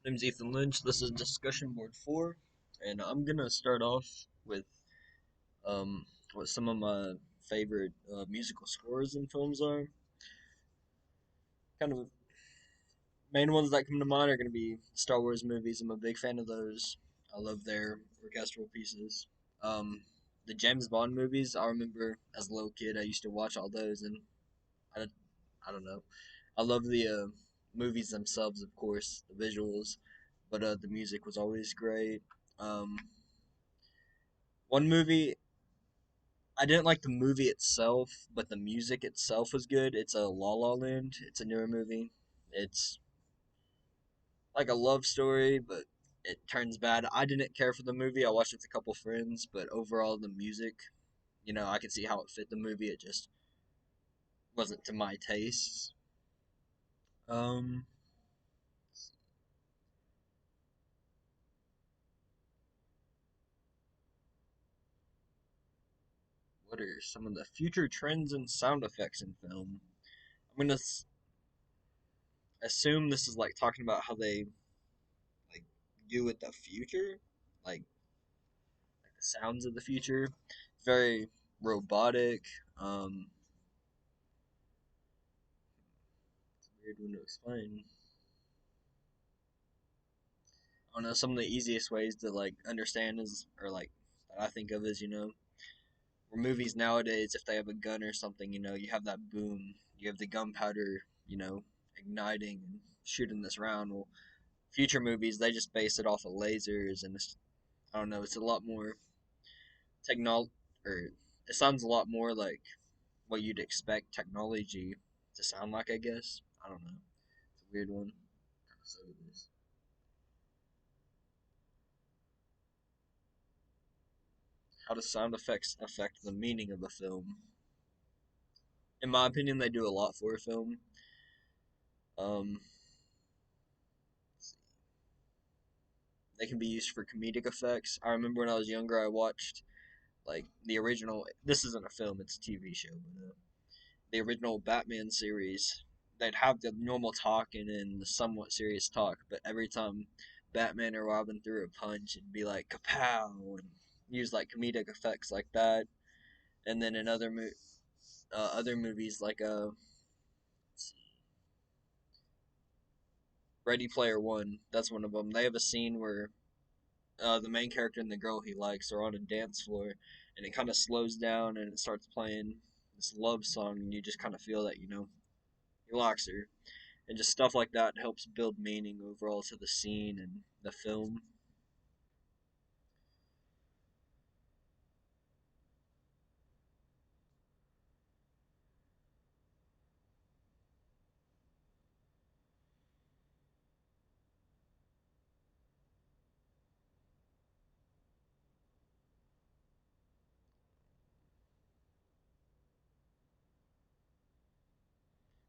My name's Ethan Lynch. This is discussion board 4, and I'm gonna start off with um what some of my favorite musical scores in films are. Kind of main ones that come to mind are gonna be Star Wars movies. I'm a big fan of those. I love their orchestral pieces. Um, the James Bond movies. I remember as a little kid, I used to watch all those, and I, I don't know. I love the movies themselves, of course, the visuals, but the music was always great. Um, One movie I didn't like the movie itself, but the music itself was good. It's a La La Land. It's a newer movie. It's like a love story, but it turns bad. I didn't care for the movie. I watched it with a couple friends, but overall the music, I could see how it fit the movie. It just wasn't to my tastes. Um, what are some of the future trends and sound effects in film? I'm gonna assume this is like talking about how they like do with the future, like the sounds of the future. Very robotic. Um, it's a weird one to explain. I don't know. Some of the easiest ways to like understand is, or like that I think of is, where movies nowadays, if they have a gun or something, you have that boom, you have the gunpowder, igniting and shooting this round. Well, future movies they just base it off of lasers, and I don't know. It's a lot more technol or it sounds a lot more like what you'd expect technology to sound like, I guess. I don't know. It's a weird one. So it is. How do sound effects affect the meaning of a film? In my opinion, they do a lot for a film. Um, they can be used for comedic effects. I remember when I was younger, I watched like the original. This isn't a film; it's a TV show. But the original Batman series, they'd have the normal talk and then the somewhat serious talk, but every time Batman or Robin threw a punch, it'd be like kapow and use like comedic effects like that. And then in other movies like Ready Player One, that's one of them. They have a scene where the main character and the girl he likes are on a dance floor, and it kind of slows down and it starts playing this love song, and you just kind of feel that he likes her, and just stuff like that helps build meaning overall to the scene and the film.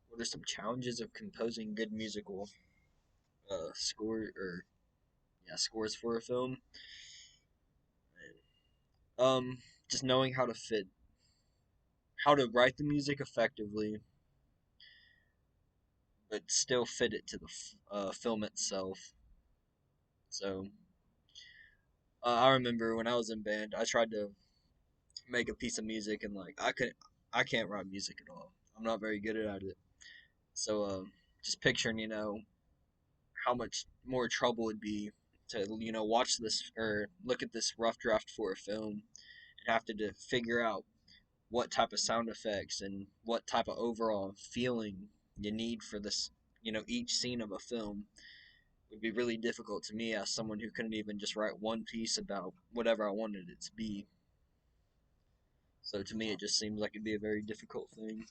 What are some challenges of composing good musical score or yeah scores for a film? Um, just knowing how to write the music effectively, but still fit it to the film itself. So I remember when I was in band, I tried to make a piece of music, and like I can't write music at all. I'm not very good at it. So just picturing, how much more trouble would be to watch this or look at this rough draft for a film and have to figure out what type of sound effects and what type of overall feeling you need for this, each scene of a film would be really difficult to me as someone who couldn't even just write one piece about whatever I wanted it to be. So to me, it just seems like it'd be a very difficult thing.